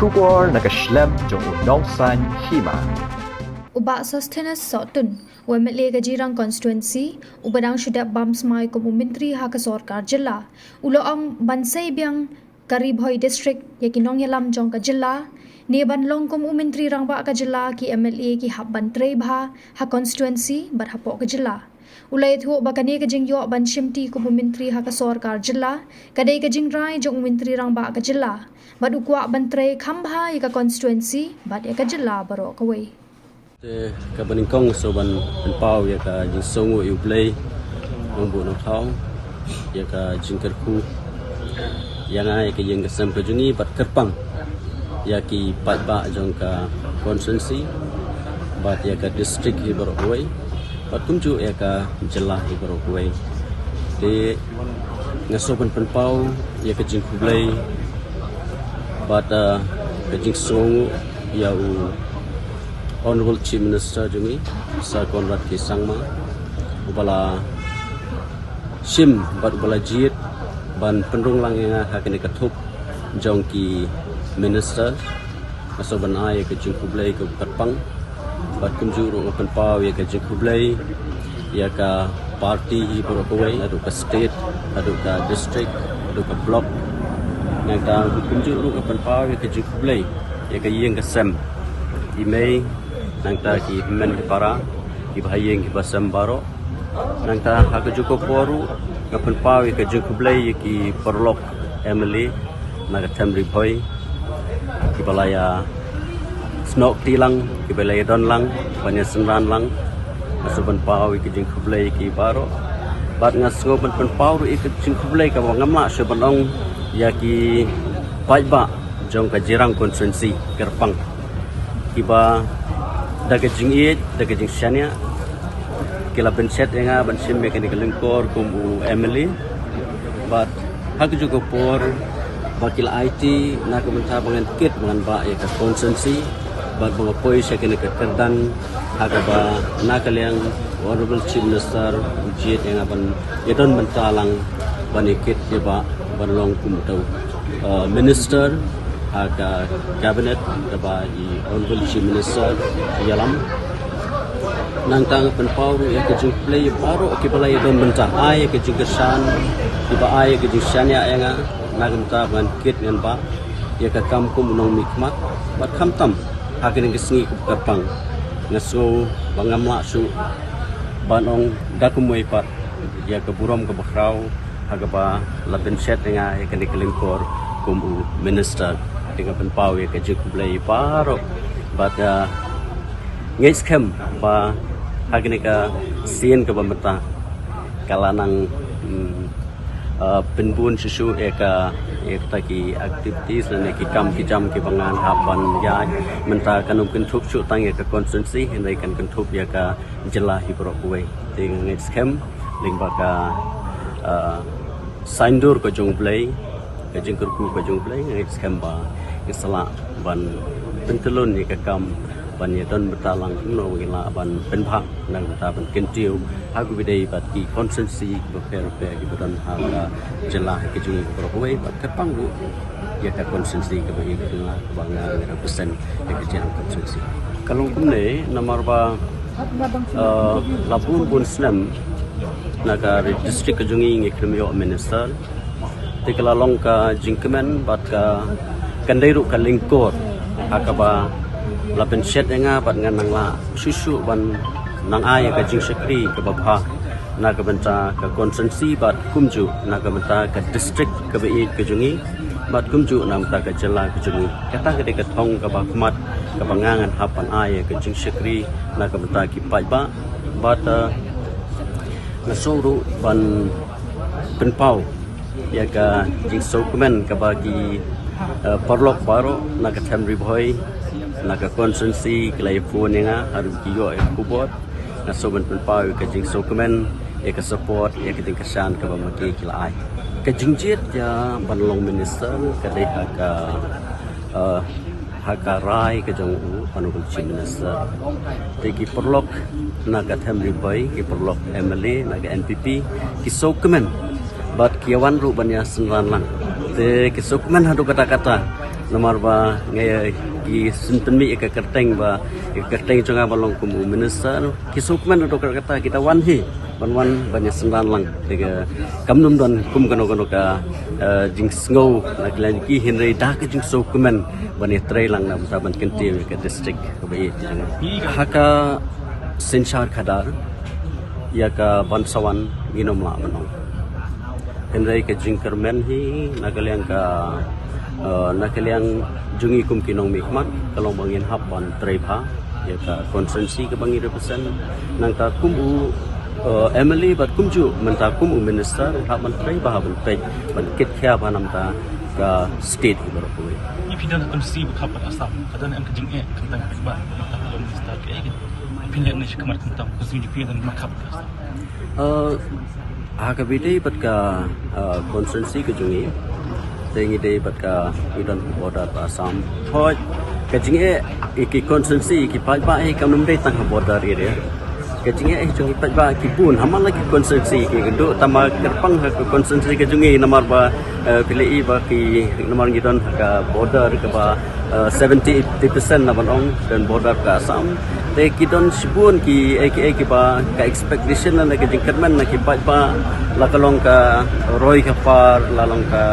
Shubor nakaslem jong unongsan hima. Uba sustenance sotun UMLA Gajirang constituency ubadang syudap bams mai ko menteri hak sorkar jilla ulo ang bansai biang Karibhoy district yakinong yalam jong ka jilla ne banlong ko menteri rang ba ka jilla ki MLA ki habban tre bha ha constituency bar hapo ka jilla ulai thu bakane ka jing yo ban shimti ko menteri hak sorkar jilla kadai ka jing rai jong menteri rang ba ka jilla badu kwa ban tre khambha ka constituency bad ya ka jilla baro ka wei ka baningkong so ban pau ya ka jing songo yu play nong bu nong thau ya ka jing kerku yang ai ka jing kesam ka jungi bat kerpang ya ki pat ba jong ka constituency bat ya ka district hi baro wei bat kumju ya ka jela hi baro wei de ngaso ban pau ya ka jing kublai bat ka jing songo ya u Honorable Chief Minister Jungi Sir Conrad K. Sangma ubala sim bat ubala jit ban pendung lang yang hakini katup jong ki minister aso ban ai ke jing kublai ke patpang bat kumjuru open power ya ke jing kublai ya ka party hi berokoi adu ka state adu ka district adu ka block yang ta kumjuru open power ya ke jing kublai ya ka yeng ka sem imei nangta ki men ki para ki bahayeng ki basam baro nangta hak juko poru ngapen pawi ke juko blai ki perlok Emily naga tamri boy ki balaya snok tilang ki balaya don lang banya senran lang asuban pawi ki juko blai ki baro bat ngasgo ban paru ik juko blai ka ngamla sebanong ya ki baiba jong ka jirang konsensi kerpang kiba daga jingit daga jing shania kila bencet nga bansim mechanical lingkor kumu Emily but hak juga por bakil IT na kumenta bangan kit bangan ba ya ka consensi bat mga poi siya kini ka kerdan hak ba na kaliang honorable chief minister ujit nga ban yadon mentalang banikit ba banlong kumutaw minister haka cabinet daba i honorable chief minister yalam nangtang penpauru ya ke jing play baru ke balai don benta ai ke jing kesan tiba ai ke jing sania yang nagenta ban kit ngan ba ya ka kampung nong mikmat bat kamtam hakin ke sengi ke kapang ngaso bangamla su banong dakumoi pat ya ke burom ke bakrau haga ba laben set nga ya ke kelingkor kumu minister dengan penpau ya ke jing play baru bat ngais kem ba hagni ka sien ka bamata kalanang penbun susu eka ki activities dan ki kam ki jam ki bangan hapan ya menta kanum kentup su tang ya ka constituency henai kan kentup ya ka jela hi pro kuai ting ngais kem ling ba ka saindur ko jong play ka jing kurku ko jong play ngais kem ba isala ban pentelun ni ka kam ban yadon betalang no wila ban penphak nang ta ban kentiu hagu bidai bat ki consensi beper ki badan ha jelah ki jungi ko hoi bat kapang lu ya ka consensi ke bagi kelah bangga represent ya ke jelah consensi kalung kumne nomor ba labun bun slam naga district ke jungi ngi krimio minister tikala long ka jingkemen bat ka kandairu ka lingkor akaba lapen set nga bat ngan nang la susu ban nang ay ka jing sekri ke babha na ka benta ka consensi bat kumju na ka benta ka district ka bei ke jungi bat kumju nam ta ka jela ke jungi kata ke thong ka bakmat ka bangangan hapan ay ka jing sekri na ka benta ki pai ba bat na suru ban penpau ya ka jing sokumen ka bagi perlok baro na ka tamri boy naga consensi kelai phone nga haru kiyo e kubot na soban penpau ka jing sokumen e ka support e ka tingkasan ka bamaki kila ai ka jingjit ya banlong minister ka dei haka rai ka jong honorable chief minister tegi perlok naga thamri boy ki perlok MLA naga NPP ki sokumen bat kiawan ru banya senran lang te ki sokumen hadu kata-kata nomor ba ngai ki sinten mi ka kerteng ba kerteng jonga balong kum minister ki sukmen do kata kita wan hi wan banyak sendan lang tiga kamnum don kum kono ka jing snow nak lan ki henry dak jing sukmen bani trai lang na saban kenti ka district ka bai haka senchar khadar ya ka bansawan ginom la manong henry ka jing kermen hi nagaliang ka nakaliang jungi kum kinong mikmat kalau bangin hapan trepa ya ka konsensi ke bangi represent nang ta kum Emily bat kum ju menta kum minister hak menteri bah ban pe ban kit khia ba nam ta ka state ibar ko Ipindan konsensi berkapan asam kadang ang kajing kentang ba ta minister ke ipindan ni kamar kentang konsensi ipindan makap aga bidai bat ka konsensi ke jungi tengi dei bat ka idan border Assam thoi kajing iki konsensi iki pa ba kam num dei tang border area kajing jungi pa ba ki pun hamal lagi konsensi ki genduk tama kerpang ha konsensi ke jungi nomor ba pilih ba ki nomor gidan ka border ke ba 70-80% na banong dan border ka Assam te kidon sibun ki ki ba ka expectation na ke jingkerman na ki ba la kalong ka roy ka par lalong ka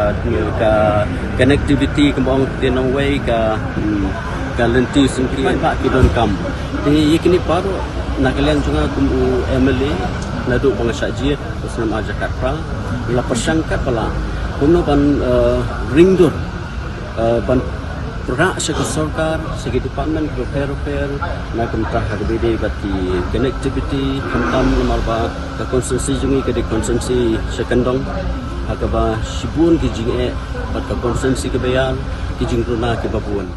connectivity kembang tinong way ka lenti singki ba kidon kam te yekini paro nakalian junga kum Emily na do pangasaji usnam aja katpa la persangkat pala kuno ban ringdur ban Pura sa sarkar segi department repair na kumta hagbede bati connectivity kamtam marba ka konsensi jungi ka de konsensi sekandong hakaba sibun ki jinge bat ka konsensi ke bayan ki jingruna ke babuan